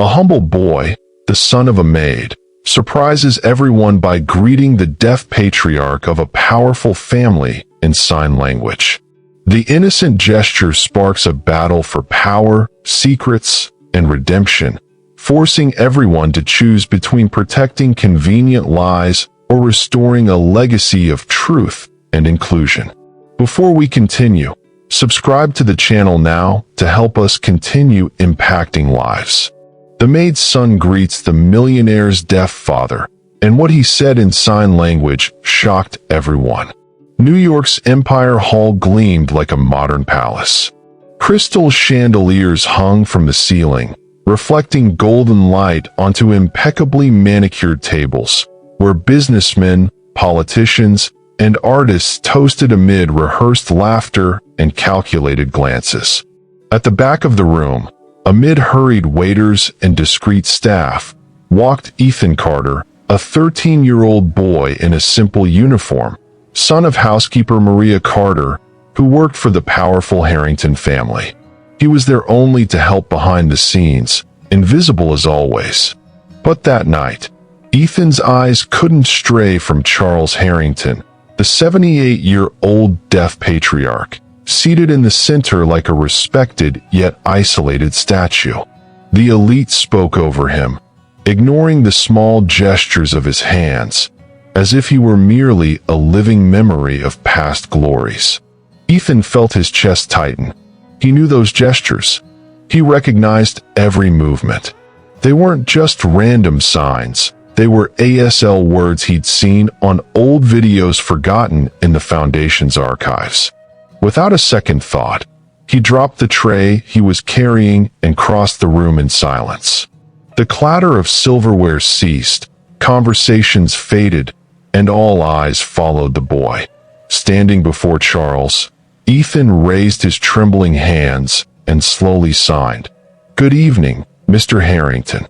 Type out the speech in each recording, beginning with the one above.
A humble boy, the son of a maid, surprises everyone by greeting the deaf patriarch of a powerful family in sign language. The innocent gesture sparks a battle for power, secrets, and redemption, forcing everyone to choose between protecting convenient lies or restoring a legacy of truth and inclusion. Before we continue, subscribe to the channel now to help us continue impacting lives. The maid's son greets the millionaire's deaf father, and what he said in sign language shocked everyone. New York's Empire Hall gleamed like a modern palace. Crystal chandeliers hung from the ceiling, reflecting golden light onto impeccably manicured tables, where businessmen, politicians, and artists toasted amid rehearsed laughter and calculated glances. At the back of the room, amid hurried waiters and discreet staff, walked Ethan Carter, a 13-year-old boy in a simple uniform, son of housekeeper Maria Carter, who worked for the powerful Harrington family. He was there only to help behind the scenes, invisible as always. But that night, Ethan's eyes couldn't stray from Charles Harrington, the 78-year-old deaf patriarch, seated in the center like a respected yet isolated statue. The elite spoke over him, ignoring the small gestures of his hands, as if he were merely a living memory of past glories. Ethan felt his chest tighten. He knew those gestures. He recognized every movement. They weren't just random signs. They were ASL words he'd seen on old videos forgotten in the Foundation's archives. Without a second thought, he dropped the tray he was carrying and crossed the room in silence. The clatter of silverware ceased, conversations faded, and all eyes followed the boy. Standing before Charles, Ethan raised his trembling hands and slowly signed, "Good evening, Mr. Harrington."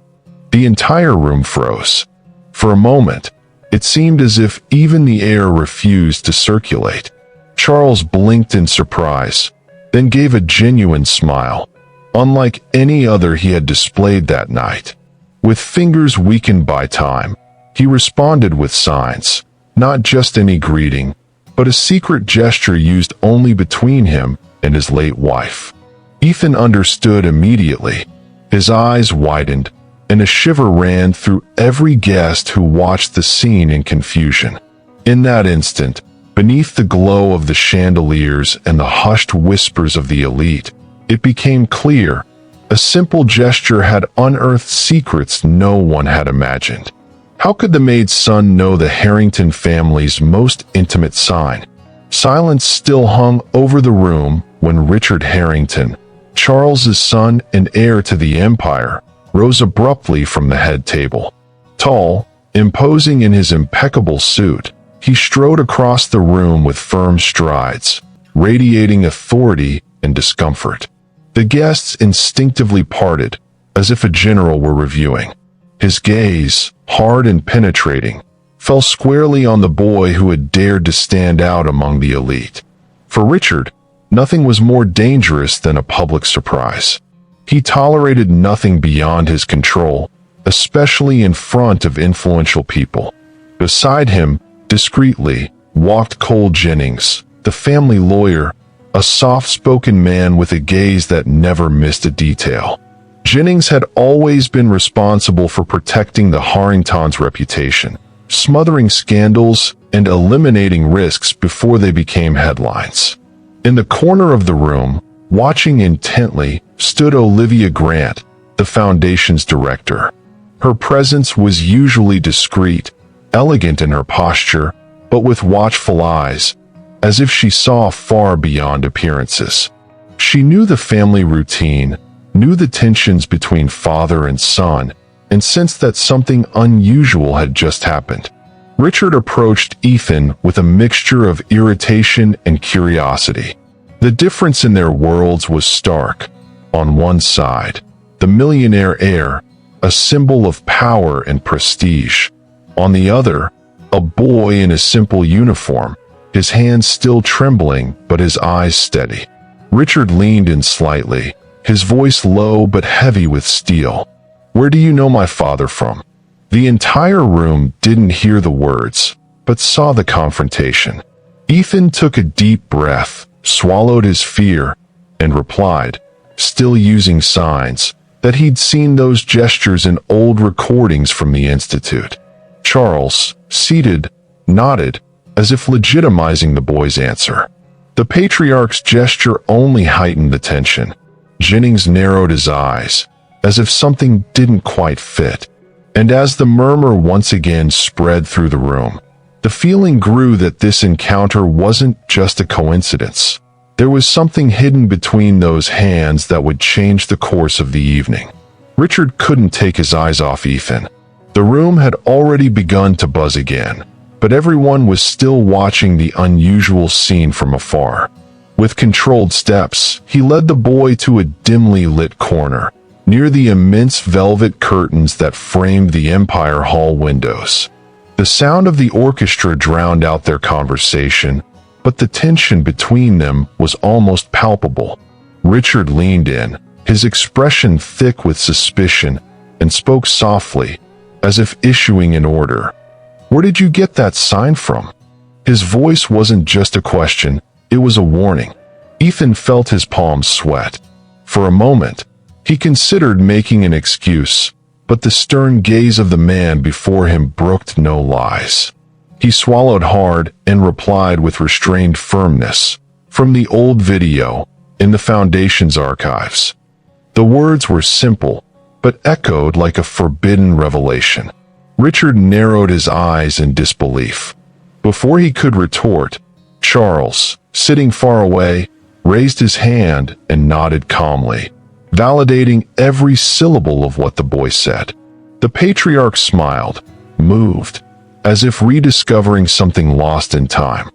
The entire room froze. For a moment, it seemed as if even the air refused to circulate. Charles blinked in surprise, then gave a genuine smile, unlike any other he had displayed that night. With fingers weakened by time, he responded with signs, not just any greeting, but a secret gesture used only between him and his late wife. Ethan understood immediately. His eyes widened, and a shiver ran through every guest who watched the scene in confusion. In that instant, beneath the glow of the chandeliers and the hushed whispers of the elite, it became clear a simple gesture had unearthed secrets no one had imagined. How could the maid's son know the Harrington family's most intimate sign? Silence still hung over the room when Richard Harrington, Charles's son and heir to the empire, rose abruptly from the head table. Tall, imposing in his impeccable suit, he strode across the room with firm strides, radiating authority and discomfort. The guests instinctively parted, as if a general were reviewing. His gaze, hard and penetrating, fell squarely on the boy who had dared to stand out among the elite. For Richard, nothing was more dangerous than a public surprise. He tolerated nothing beyond his control, especially in front of influential people. Beside him, discreetly, walked Cole Jennings, the family lawyer, a soft-spoken man with a gaze that never missed a detail. Jennings had always been responsible for protecting the Harringtons' reputation, smothering scandals and eliminating risks before they became headlines. In the corner of the room, watching intently, stood Olivia Grant, the Foundation's director. Her presence was usually discreet, elegant in her posture, but with watchful eyes, as if she saw far beyond appearances. She knew the family routine, knew the tensions between father and son, and sensed that something unusual had just happened. Richard approached Ethan with a mixture of irritation and curiosity. The difference in their worlds was stark. On one side, the millionaire heir, a symbol of power and prestige. On the other, a boy in a simple uniform, his hands still trembling but his eyes steady. Richard leaned in slightly, his voice low but heavy with steel. Where do you know my father from?" The entire room didn't hear the words, but saw the confrontation. Ethan took a deep breath, swallowed his fear, and replied, still using signs, that he'd seen those gestures in old recordings from the Institute. Charles, seated, nodded, as if legitimizing the boy's answer. The patriarch's gesture only heightened the tension. Jennings narrowed his eyes, as if something didn't quite fit. And as the murmur once again spread through the room, the feeling grew that this encounter wasn't just a coincidence. There was something hidden between those hands that would change the course of the evening. Richard couldn't take his eyes off Ethan. The room had already begun to buzz again, but everyone was still watching the unusual scene from afar. With controlled steps, he led the boy to a dimly lit corner, near the immense velvet curtains that framed the Empire Hall windows. The sound of the orchestra drowned out their conversation, but the tension between them was almost palpable. Richard leaned in, his expression thick with suspicion, and spoke softly, as if issuing an order. "Where did you get that sign from?" His voice wasn't just a question, it was a warning. Ethan felt his palms sweat. For a moment, he considered making an excuse, but the stern gaze of the man before him brooked no lies. He swallowed hard and replied with restrained firmness, "From the old video, in the Foundation's archives." The words were simple, but echoed like a forbidden revelation. Richard narrowed his eyes in disbelief. Before he could retort, Charles, sitting far away, raised his hand and nodded calmly, validating every syllable of what the boy said. The patriarch smiled, moved, as if rediscovering something lost in time.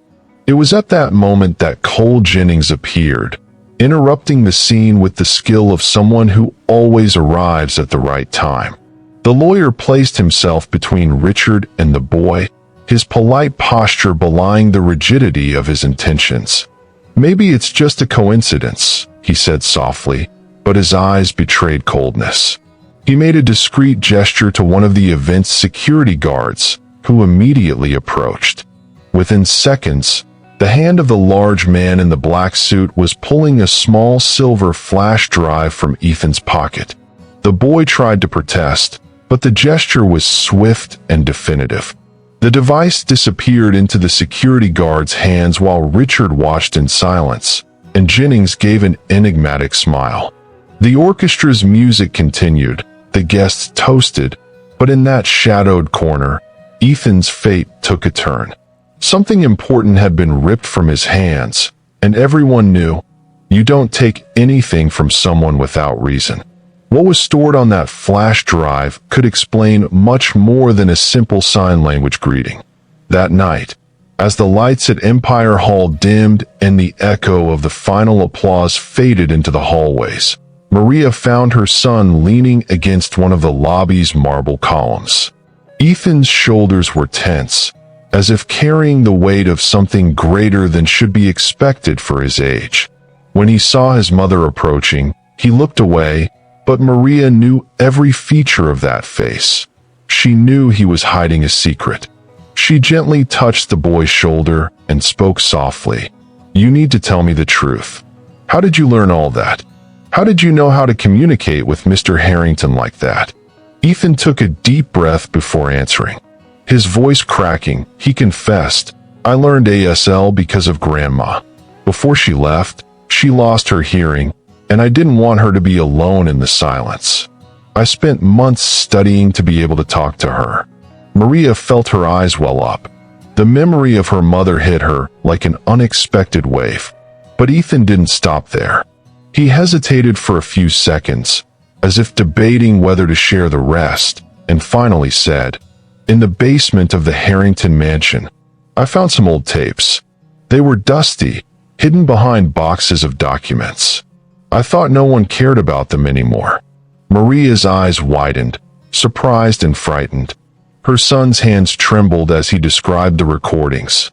It was at that moment that Cole Jennings appeared, interrupting the scene with the skill of someone who always arrives at the right time. The lawyer placed himself between Richard and the boy, his polite posture belying the rigidity of his intentions. "Maybe it's just a coincidence," he said softly, but his eyes betrayed coldness. He made a discreet gesture to one of the event's security guards, who immediately approached. Within seconds, the hand of the large man in the black suit was pulling a small silver flash drive from Ethan's pocket. The boy tried to protest, but the gesture was swift and definitive. The device disappeared into the security guard's hands while Richard watched in silence, and Jennings gave an enigmatic smile. The orchestra's music continued, the guests toasted, but in that shadowed corner, Ethan's fate took a turn. Something important had been ripped from his hands, and everyone knew, you don't take anything from someone without reason. What was stored on that flash drive could explain much more than a simple sign language greeting. That night, as the lights at Empire Hall dimmed and the echo of the final applause faded into the hallways, Maria found her son leaning against one of the lobby's marble columns. Ethan's shoulders were tense, as if carrying the weight of something greater than should be expected for his age. When he saw his mother approaching, he looked away, but Maria knew every feature of that face. She knew he was hiding a secret. She gently touched the boy's shoulder and spoke softly. "You need to tell me the truth. How did you learn all that? How did you know how to communicate with Mr. Harrington like that?" Ethan took a deep breath before answering. His voice cracking, he confessed, "I learned ASL because of Grandma. Before she left, she lost her hearing, and I didn't want her to be alone in the silence. I spent months studying to be able to talk to her." Maria felt her eyes well up. The memory of her mother hit her like an unexpected wave. But Ethan didn't stop there. He hesitated for a few seconds, as if debating whether to share the rest, and finally said, "In the basement of the Harrington mansion, I found some old tapes. They were dusty, hidden behind boxes of documents. I thought no one cared about them anymore." Maria's eyes widened, surprised and frightened. Her son's hands trembled as he described the recordings.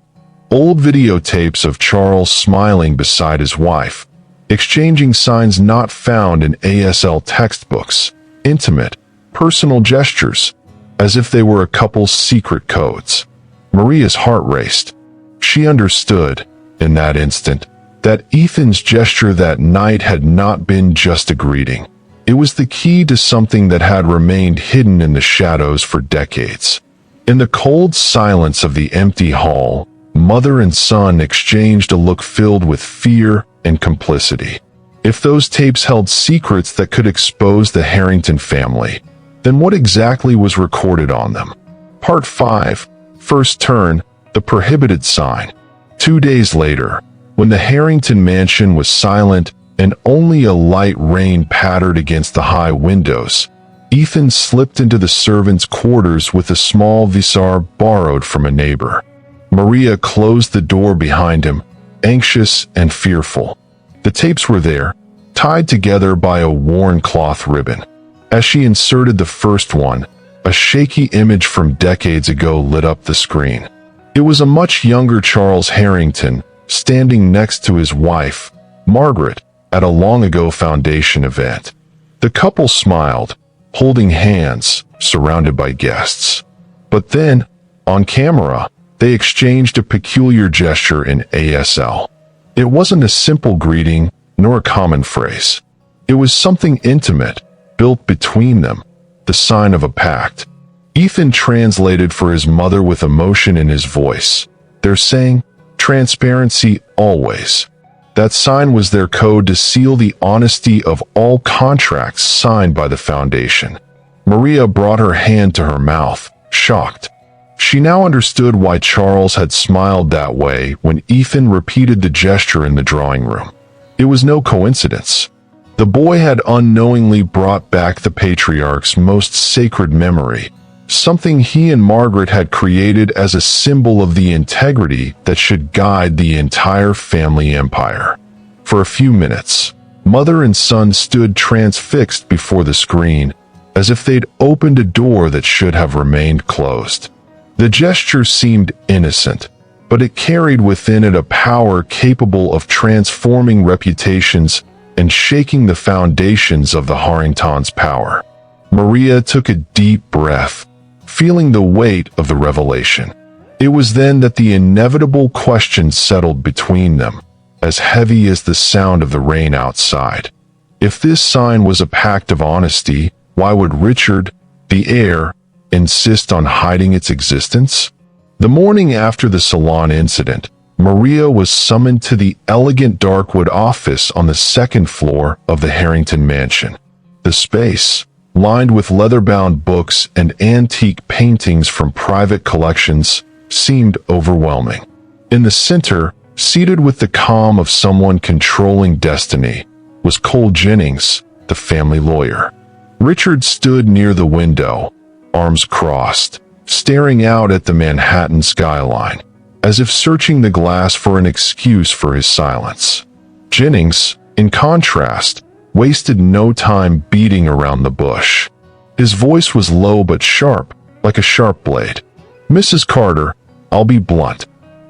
Old videotapes of Charles smiling beside his wife, exchanging signs not found in ASL textbooks, intimate, personal gestures, as if they were a couple's secret codes. Maria's heart raced. She understood, in that instant, that Ethan's gesture that night had not been just a greeting. It was the key to something that had remained hidden in the shadows for decades. In the cold silence of the empty hall, mother and son exchanged a look filled with fear and complicity. If those tapes held secrets that could expose the Harrington family, then what exactly was recorded on them? Part 5, First Turn, The Prohibited Sign. 2 days later, when the Harrington mansion was silent and only a light rain pattered against the high windows, Ethan slipped into the servants' quarters with a small visor borrowed from a neighbor. Maria closed the door behind him, anxious and fearful. The tapes were there, tied together by a worn cloth ribbon. As she inserted the first one, a shaky image from decades ago lit up the screen. It was a much younger Charles Harrington, standing next to his wife, Margaret, at a long-ago foundation event. The couple smiled, holding hands, surrounded by guests. But then, on camera, they exchanged a peculiar gesture in ASL. It wasn't a simple greeting, nor a common phrase. It was something intimate, built between them, the sign of a pact. Ethan translated for his mother with emotion in his voice. They're saying, transparency always. That sign was their code to seal the honesty of all contracts signed by the foundation. Maria brought her hand to her mouth, shocked. She now understood why Charles had smiled that way when Ethan repeated the gesture in the drawing room. It was no coincidence. The boy had unknowingly brought back the patriarch's most sacred memory, something he and Margaret had created as a symbol of the integrity that should guide the entire family empire. For a few minutes, mother and son stood transfixed before the screen, as if they'd opened a door that should have remained closed. The gesture seemed innocent, but it carried within it a power capable of transforming reputations and shaking the foundations of the Harringtons' power. Maria took a deep breath, feeling the weight of the revelation. It was then that the inevitable question settled between them, as heavy as the sound of the rain outside. If this sign was a pact of honesty, why would Richard, the heir, insist on hiding its existence? The morning after the salon incident, Maria was summoned to the elegant Darkwood office on the second floor of the Harrington mansion. The space, lined with leather-bound books and antique paintings from private collections, seemed overwhelming. In the center, seated with the calm of someone controlling destiny, was Cole Jennings, the family lawyer. Richard stood near the window, arms crossed, staring out at the Manhattan skyline, as if searching the glass for an excuse for his silence. Jennings, in contrast, wasted no time beating around the bush. His voice was low but sharp, like a sharp blade. "Mrs. Carter, I'll be blunt.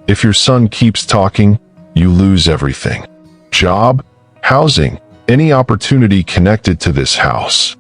If your son keeps talking, you lose everything. Job, housing, any opportunity connected to this house."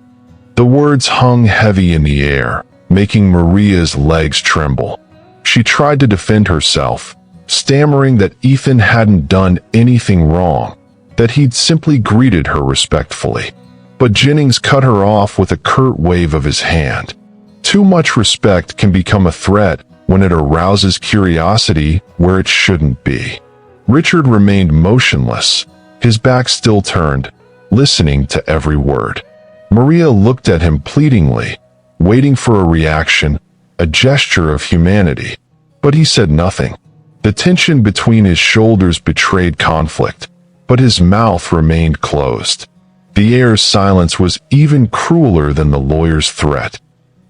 The words hung heavy in the air, making Maria's legs tremble. She tried to defend herself, stammering that Ethan hadn't done anything wrong, that he'd simply greeted her respectfully. But Jennings cut her off with a curt wave of his hand. Too much respect can become a threat when it arouses curiosity where it shouldn't be. Richard remained motionless, his back still turned, listening to every word. Maria looked at him pleadingly, waiting for a reaction, a gesture of humanity. But he said nothing. The tension between his shoulders betrayed conflict, but his mouth remained closed. The heir's silence was even crueler than the lawyer's threat.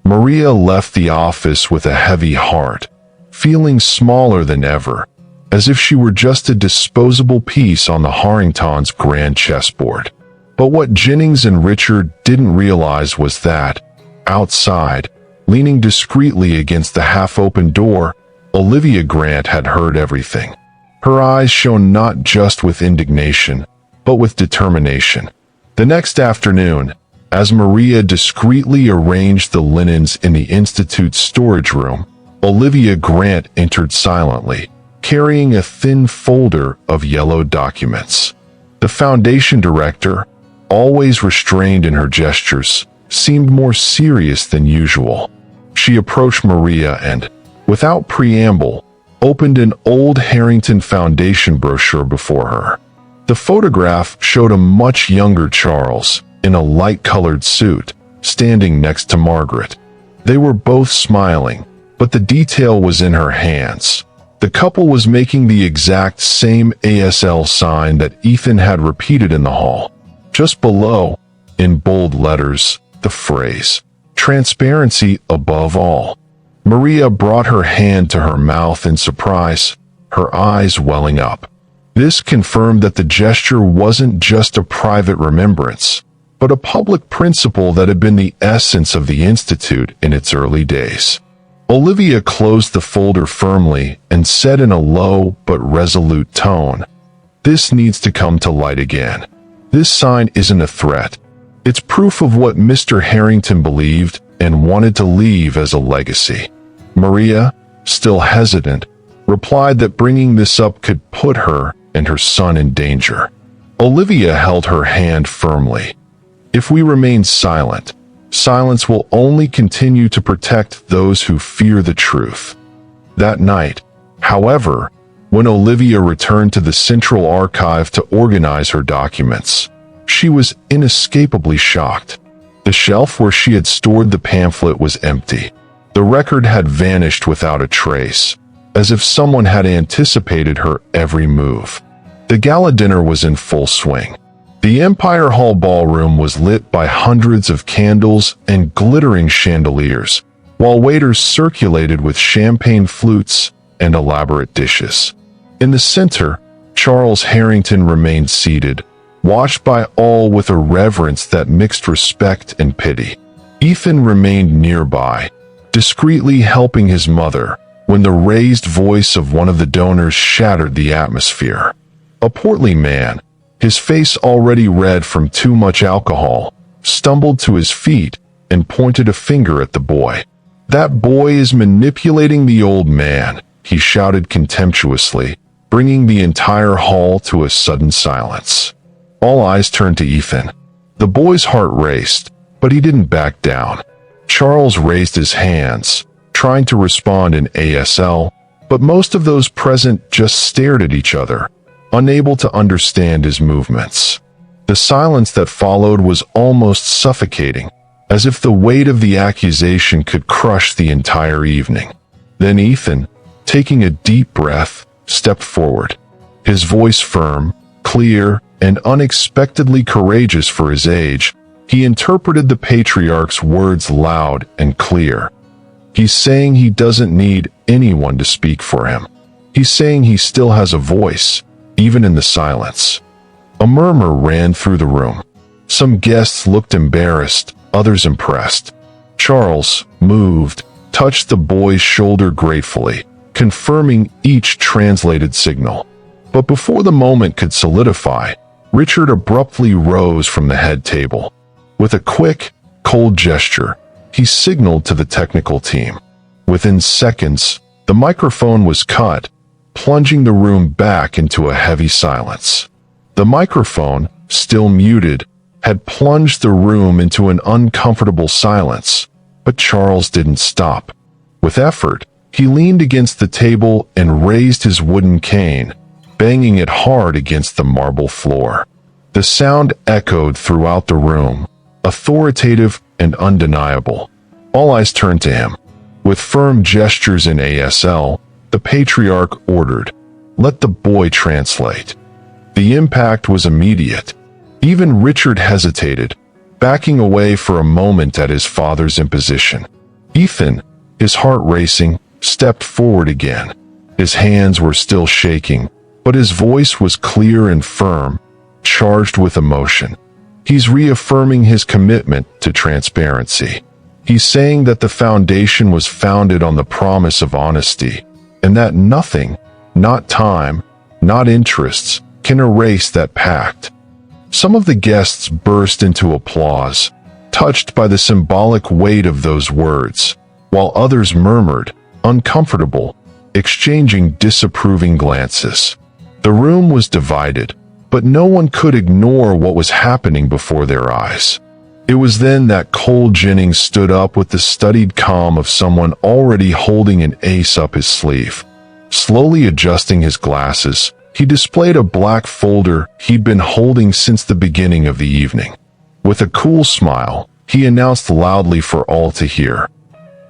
Maria left the office with a heavy heart, feeling smaller than ever, as if she were just a disposable piece on the Harringtons' grand chessboard. But what Jennings and Richard didn't realize was that, outside, leaning discreetly against the half-open door, Olivia Grant had heard everything. Her eyes shone not just with indignation, but with determination. The next afternoon, As Maria discreetly arranged the linens in the Institute's storage room, Olivia Grant entered silently, carrying a thin folder of yellow documents. The Foundation director, always restrained in her gestures, seemed more serious than usual. She approached Maria and, without preamble, opened an old Harrington Foundation brochure before her. The photograph showed a much younger Charles, in a light-colored suit, standing next to Margaret. They were both smiling, but the detail was in her hands. The couple was making the exact same ASL sign that Ethan had repeated in the hall. Just below, in bold letters, the phrase, "Transparency above all." Maria brought her hand to her mouth in surprise, her eyes welling up. This confirmed that the gesture wasn't just a private remembrance, but a public principle that had been the essence of the Institute in its early days. Olivia closed the folder firmly and said in a low but resolute tone, "This needs to come to light again. This sign isn't a threat. It's proof of what Mr. Harrington believed and wanted to leave as a legacy." Maria, still hesitant, replied that bringing this up could put her and her son in danger. Olivia held her hand firmly. "If we remain silent, silence will only continue to protect those who fear the truth." That night, however, when Olivia returned to the Central Archive to organize her documents, she was inescapably shocked. The shelf where she had stored the pamphlet was empty. The record had vanished without a trace, as if someone had anticipated her every move. The gala dinner was in full swing. The Empire Hall ballroom was lit by hundreds of candles and glittering chandeliers, while waiters circulated with champagne flutes and elaborate dishes. In the center, Charles Harrington remained seated, watched by all with a reverence that mixed respect and pity. Ethan remained nearby, discreetly helping his mother, when the raised voice of one of the donors shattered the atmosphere. A portly man, his face already red from too much alcohol, stumbled to his feet and pointed a finger at the boy. "That boy is manipulating the old man," he shouted contemptuously, bringing the entire hall to a sudden silence. All eyes turned to Ethan. The boy's heart raced, but he didn't back down. Charles raised his hands, trying to respond in ASL, but most of those present just stared at each other, unable to understand his movements. The silence that followed was almost suffocating, as if the weight of the accusation could crush the entire evening. Then Ethan, taking a deep breath, stepped forward. His voice firm, clear, and unexpectedly courageous for his age, he interpreted the patriarch's words loud and clear. He's saying he doesn't need anyone to speak for him. He's saying he still has a voice, even in the silence. A murmur ran through the room. Some guests looked embarrassed, others impressed. Charles, moved, touched the boy's shoulder gratefully, confirming each translated signal. But before the moment could solidify, Richard abruptly rose from the head table. With a quick, cold gesture, he signaled to the technical team. Within seconds, the microphone was cut, plunging the room back into a heavy silence. The microphone, still muted, had plunged the room into an uncomfortable silence, but Charles didn't stop. With effort, he leaned against the table and raised his wooden cane, banging it hard against the marble floor. The sound echoed throughout the room, authoritative and undeniable. All eyes turned to him. With firm gestures in ASL, the patriarch ordered, "Let the boy translate." The impact was immediate. Even Richard hesitated, backing away for a moment at his father's imposition. Ethan, his heart racing, stepped forward again. His hands were still shaking, but his voice was clear and firm, charged with emotion. He's reaffirming his commitment to transparency. He's saying that the foundation was founded on the promise of honesty, and that nothing, not time, not interests, can erase that pact. Some of the guests burst into applause, touched by the symbolic weight of those words, while others murmured, uncomfortable, exchanging disapproving glances. The room was divided, but no one could ignore what was happening before their eyes. It was then that Cole Jennings stood up with the studied calm of someone already holding an ace up his sleeve. Slowly adjusting his glasses, he displayed a black folder he'd been holding since the beginning of the evening. With a cool smile, he announced loudly for all to hear.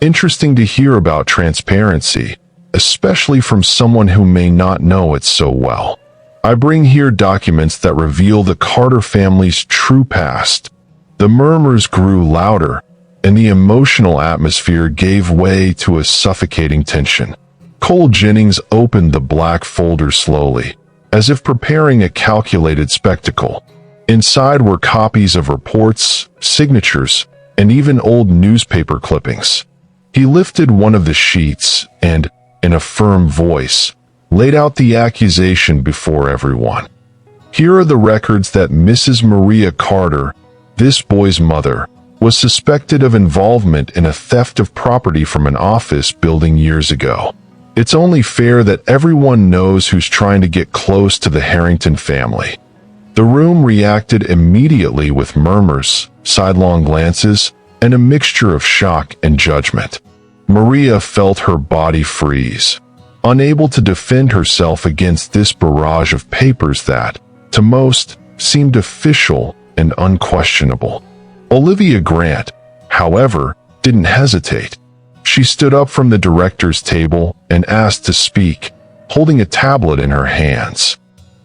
Interesting to hear about transparency, especially from someone who may not know it so well. I bring here documents that reveal the Carter family's true past. The murmurs grew louder, and the emotional atmosphere gave way to a suffocating tension. Cole Jennings opened the black folder slowly, as if preparing a calculated spectacle. Inside were copies of reports, signatures, and even old newspaper clippings. He lifted one of the sheets and, in a firm voice, laid out the accusation before everyone. Here are the records that Mrs. Maria Carter, this boy's mother, was suspected of involvement in a theft of property from an office building years ago. It's only fair that everyone knows who's trying to get close to the Harrington family. The room reacted immediately with murmurs, sidelong glances, and a mixture of shock and judgment. Maria felt her body freeze, unable to defend herself against this barrage of papers that, to most, seemed official and unquestionable. Olivia Grant, however, didn't hesitate. She stood up from the director's table and asked to speak, holding a tablet in her hands.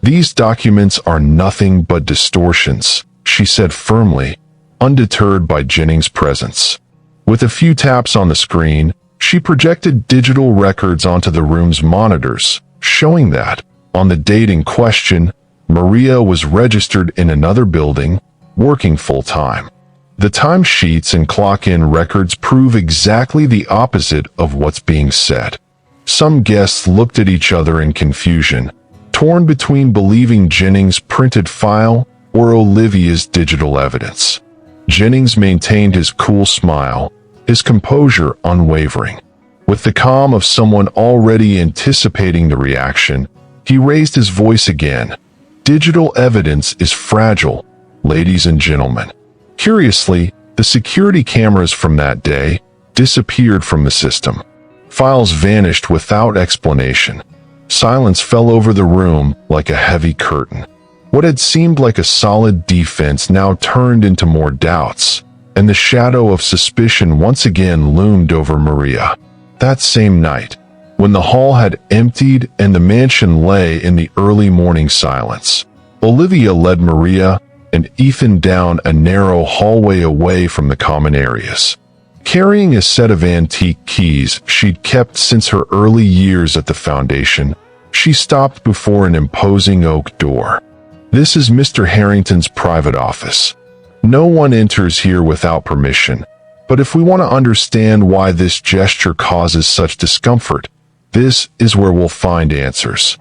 "These documents are nothing but distortions," she said firmly, undeterred by Jennings' presence. With a few taps on the screen, she projected digital records onto the room's monitors, showing that, on the date in question, Maria was registered in another building, working full-time. The timesheets and clock-in records prove exactly the opposite of what's being said. Some guests looked at each other in confusion, torn between believing Jennings' printed file or Olivia's digital evidence. Jennings maintained his cool smile, his composure unwavering. With the calm of someone already anticipating the reaction, he raised his voice again. "Digital evidence is fragile, ladies and gentlemen." Curiously, the security cameras from that day disappeared from the system. Files vanished without explanation. Silence fell over the room like a heavy curtain. What had seemed like a solid defense now turned into more doubts, and the shadow of suspicion once again loomed over Maria. That same night, when the hall had emptied and the mansion lay in the early morning silence, Olivia led Maria and Ethan down a narrow hallway away from the common areas. Carrying a set of antique keys she'd kept since her early years at the foundation, she stopped before an imposing oak door. "This is Mr. Harrington's private office. No one enters here without permission, but if we want to understand why this gesture causes such discomfort, this is where we'll find answers."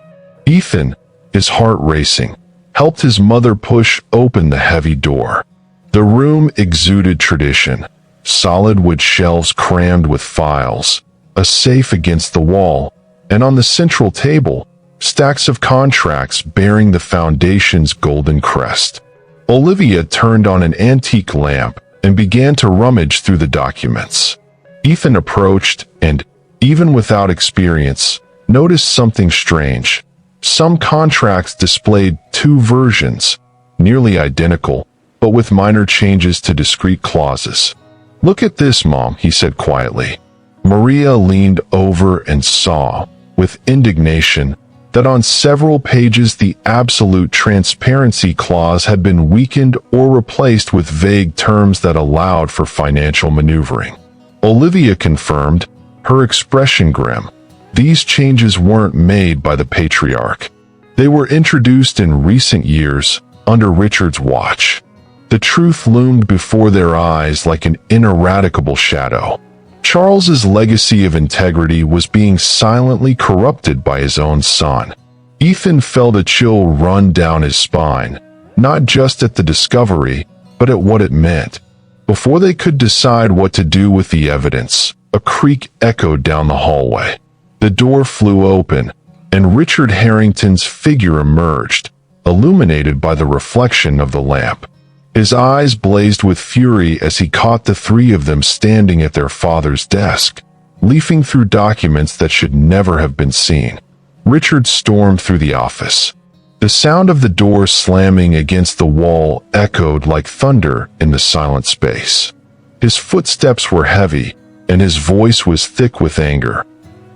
Ethan, his heart racing, helped his mother push open the heavy door. The room exuded tradition, solid wood shelves crammed with files, a safe against the wall, and on the central table, stacks of contracts bearing the foundation's golden crest. Olivia turned on an antique lamp and began to rummage through the documents. Ethan approached and, even without experience, noticed something strange. Some contracts displayed two versions, nearly identical, but with minor changes to discrete clauses. "Look at this, Mom," he said quietly. Maria leaned over and saw, with indignation, that on several pages the absolute transparency clause had been weakened or replaced with vague terms that allowed for financial maneuvering. Olivia confirmed, her expression grim. These changes weren't made by the patriarch. They were introduced in recent years, under Richard's watch. The truth loomed before their eyes like an ineradicable shadow. Charles's legacy of integrity was being silently corrupted by his own son. Ethan felt a chill run down his spine, not just at the discovery, but at what it meant. Before they could decide what to do with the evidence, a creak echoed down the hallway. The door flew open, and Richard Harrington's figure emerged, illuminated by the reflection of the lamp. His eyes blazed with fury as he caught the three of them standing at their father's desk, leafing through documents that should never have been seen. Richard stormed through the office. The sound of the door slamming against the wall echoed like thunder in the silent space. His footsteps were heavy, and his voice was thick with anger.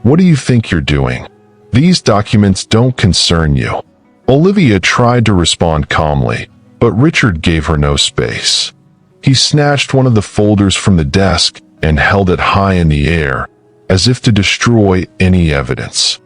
"What do you think you're doing? These documents don't concern you." Olivia tried to respond calmly, but Richard gave her no space. He snatched one of the folders from the desk and held it high in the air, as if to destroy any evidence.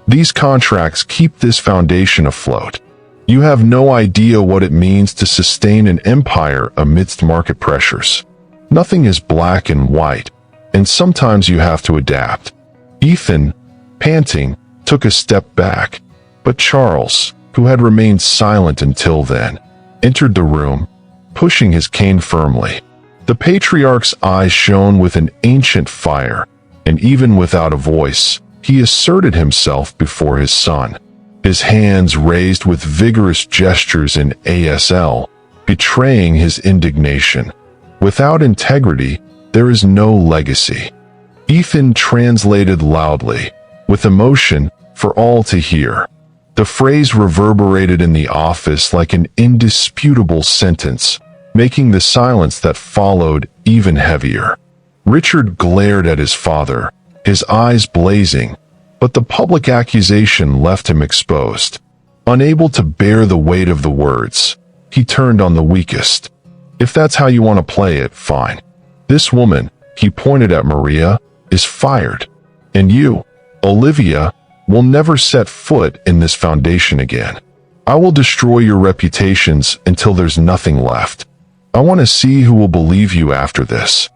"These contracts keep this foundation afloat. You have no idea what it means to sustain an empire amidst market pressures. Nothing is black and white, and sometimes you have to adapt." Ethan, panting, took a step back, but Charles, who had remained silent until then, entered the room, pushing his cane firmly. The patriarch's eyes shone with an ancient fire, and even without a voice, he asserted himself before his son, his hands raised with vigorous gestures in ASL, betraying his indignation. "Without integrity, there is no legacy." Ethan translated loudly, with emotion for all to hear. The phrase reverberated in the office like an indisputable sentence, making the silence that followed even heavier. Richard glared at his father, his eyes blazing, but the public accusation left him exposed. Unable to bear the weight of the words, he turned on the weakest. "If that's how you want to play it, fine. This woman," he pointed at Maria, "is fired. And you, Olivia, will never set foot in this foundation again. I will destroy your reputations until there's nothing left. I want to see who will believe you after this."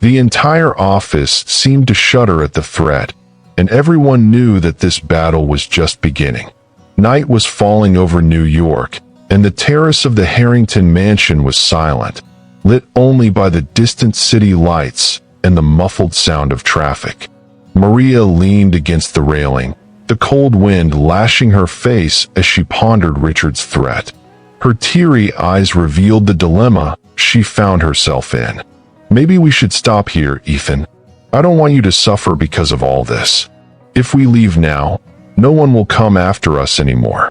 The entire office seemed to shudder at the threat, and everyone knew that this battle was just beginning. Night was falling over New York, and the terrace of the Harrington mansion was silent, lit only by the distant city lights and the muffled sound of traffic. Maria leaned against the railing, the cold wind lashing her face as she pondered Richard's threat. Her teary eyes revealed the dilemma she found herself in. "Maybe we should stop here, Ethan. I don't want you to suffer because of all this. If we leave now, no one will come after us anymore."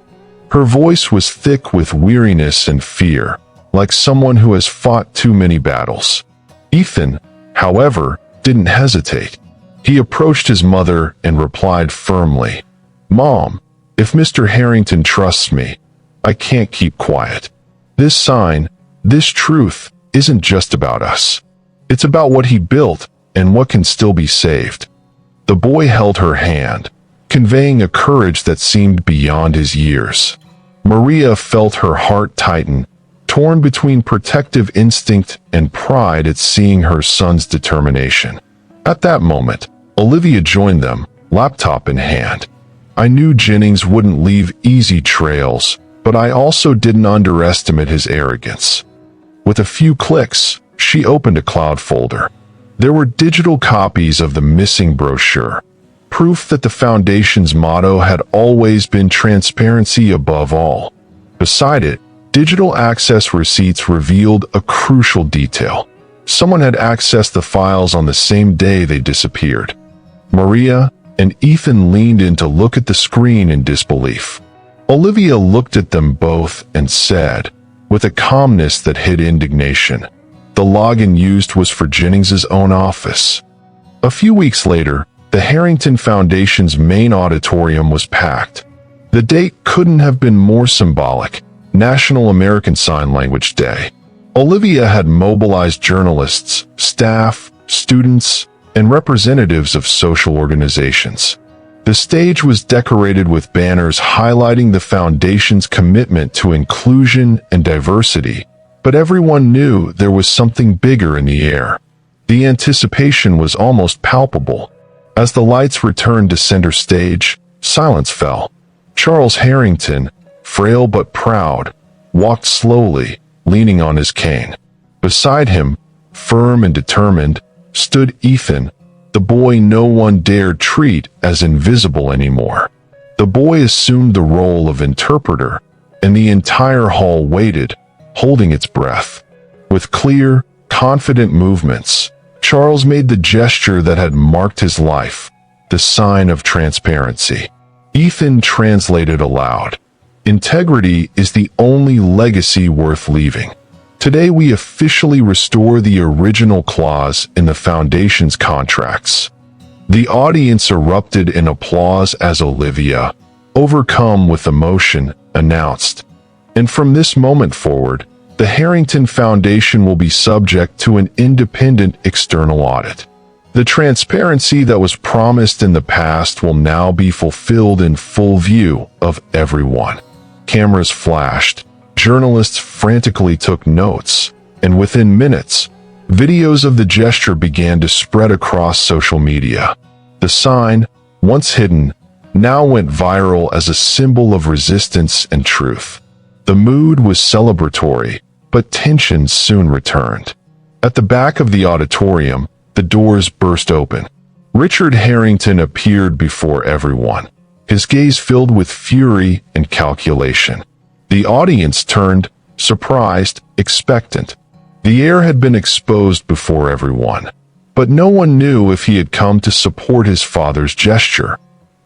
Her voice was thick with weariness and fear, like someone who has fought too many battles. Ethan, however, didn't hesitate. He approached his mother and replied firmly, "Mom, if Mr. Harrington trusts me, I can't keep quiet. This sign, this truth, isn't just about us. It's about what he built and what can still be saved." The boy held her hand, conveying a courage that seemed beyond his years. Maria felt her heart tighten, torn between protective instinct and pride at seeing her son's determination. At that moment, Olivia joined them, laptop in hand. "I knew Jennings wouldn't leave easy trails, but I also didn't underestimate his arrogance." With a few clicks, she opened a cloud folder. There were digital copies of the missing brochure, proof that the Foundation's motto had always been transparency above all. Beside it, digital access receipts revealed a crucial detail. Someone had accessed the files on the same day they disappeared. Maria and Ethan leaned in to look at the screen in disbelief. Olivia looked at them both and said, with a calmness that hid indignation, "The login used was for Jennings's own office." A few weeks later, the Harrington Foundation's main auditorium was packed. The date couldn't have been more symbolic: National American Sign Language Day. Olivia had mobilized journalists, staff, students, and representatives of social organizations. The stage was decorated with banners highlighting the Foundation's commitment to inclusion and diversity, but everyone knew there was something bigger in the air. The anticipation was almost palpable. As the lights returned to center stage, silence fell. Charles Harrington, frail but proud, walked slowly, leaning on his cane. Beside him, Firm and determined, stood Ethan, the boy no one dared treat as invisible anymore. The boy assumed the role of interpreter, and the entire hall waited, holding its breath. With clear, confident movements, Charles made the gesture that had marked his life, the sign of transparency. Ethan translated aloud, "Integrity is the only legacy worth leaving. Today we officially restore the original clause in the Foundation's contracts." The audience erupted in applause as Olivia, overcome with emotion, announced, "And from this moment forward, the Harrington Foundation will be subject to an independent external audit. The transparency that was promised in the past will now be fulfilled in full view of everyone." Cameras flashed, journalists frantically took notes, and within minutes, videos of the gesture began to spread across social media. The sign, once hidden, now went viral as a symbol of resistance and truth. The mood was celebratory, but tension soon returned. At the back of the auditorium, the doors burst open. Richard Harrington appeared before everyone, his gaze filled with fury and calculation. The audience turned, surprised, expectant. The heir had been exposed before everyone, but no one knew if he had come to support his father's gesture,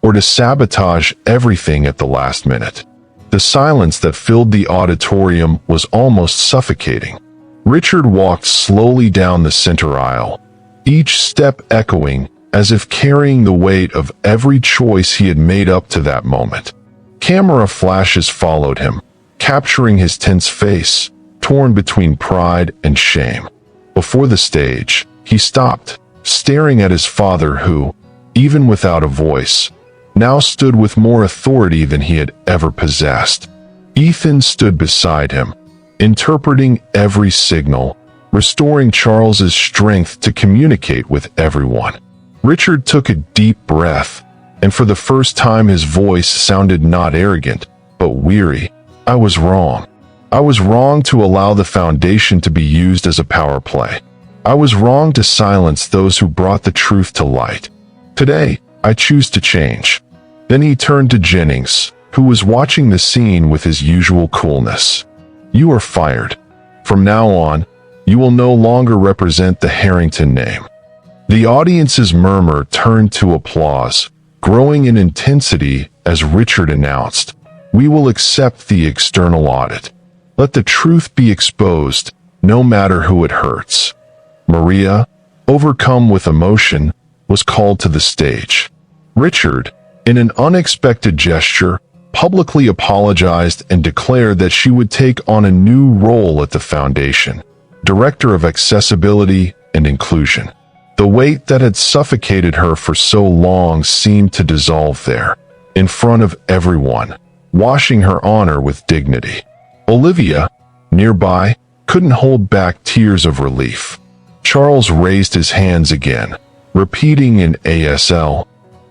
or to sabotage everything at the last minute. The silence that filled the auditorium was almost suffocating. Richard walked slowly down the center aisle, each step echoing as if carrying the weight of every choice he had made up to that moment. Camera flashes followed him, capturing his tense face, torn between pride and shame. Before the stage, he stopped, staring at his father who, even without a voice, now stood with more authority than he had ever possessed. Ethan stood beside him, interpreting every signal, restoring Charles's strength to communicate with everyone. Richard took a deep breath, and for the first time his voice sounded not arrogant, but weary. "I was wrong. I was wrong to allow the Foundation to be used as a power play. I was wrong to silence those who brought the truth to light. Today, I choose to change." Then he turned to Jennings, who was watching the scene with his usual coolness. "You are fired. From now on, you will no longer represent the Harrington name." The audience's murmur turned to applause, growing in intensity as Richard announced, "We will accept the external audit. Let the truth be exposed, no matter who it hurts." Maria, overcome with emotion, was called to the stage. Richard, in an unexpected gesture, publicly apologized and declared that she would take on a new role at the Foundation, Director of Accessibility and Inclusion. The weight that had suffocated her for so long seemed to dissolve there, in front of everyone, washing her honor with dignity. Olivia, nearby, couldn't hold back tears of relief. Charles raised his hands again, repeating in ASL,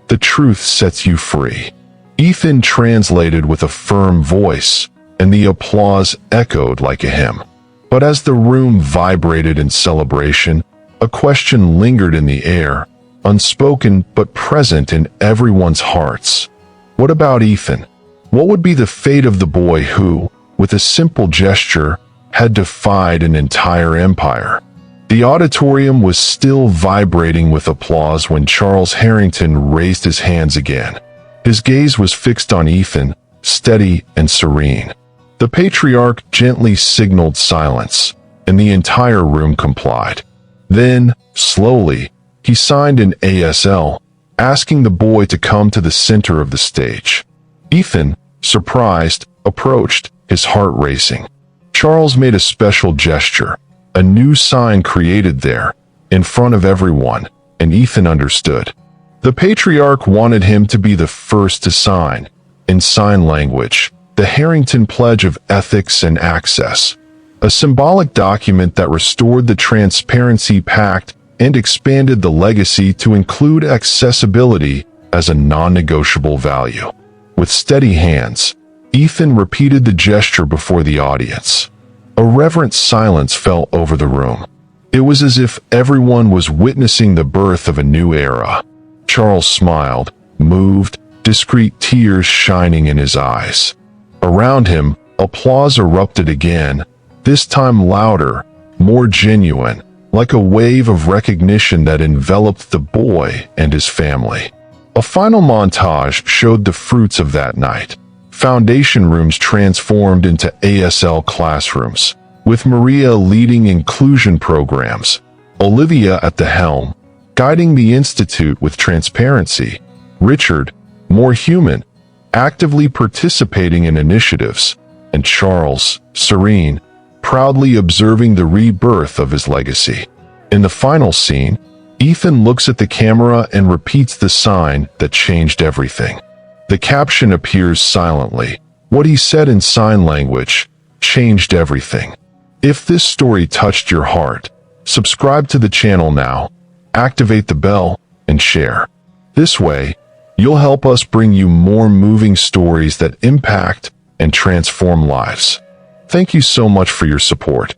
"The truth sets you free." Ethan translated with a firm voice, and the applause echoed like a hymn. But as the room vibrated in celebration, a question lingered in the air, unspoken but present in everyone's hearts. What about Ethan? What would be the fate of the boy who, with a simple gesture, had defied an entire empire? The auditorium was still vibrating with applause when Charles Harrington raised his hands again. His gaze was fixed on Ethan, steady and serene. The patriarch gently signaled silence, and the entire room complied. Then, slowly, he signed an ASL, asking the boy to come to the center of the stage. Ethan, surprised, approached, his heart racing. Charles made a special gesture, a new sign created there, in front of everyone, and Ethan understood. The patriarch wanted him to be the first to sign, in sign language, the Harrington Pledge of Ethics and Access, a symbolic document that restored the Transparency Pact and expanded the legacy to include accessibility as a non-negotiable value. With steady hands, Ethan repeated the gesture before the audience. A reverent silence fell over the room. It was as if everyone was witnessing the birth of a new era. Charles smiled, moved, discreet tears shining in his eyes. Around him, applause erupted again, this time louder, more genuine, like a wave of recognition that enveloped the boy and his family. A final montage showed the fruits of that night. Foundation rooms transformed into ASL classrooms, with Maria leading inclusion programs, Olivia at the helm, guiding the institute with transparency, Richard, more human, actively participating in initiatives, and Charles, serene, proudly observing the rebirth of his legacy. In the final scene, Ethan looks at the camera and repeats the sign that changed everything. The caption appears silently. What he said in sign language changed everything. If this story touched your heart, subscribe to the channel now, activate the bell, and share. This way, you'll help us bring you more moving stories that impact and transform lives. Thank you so much for your support.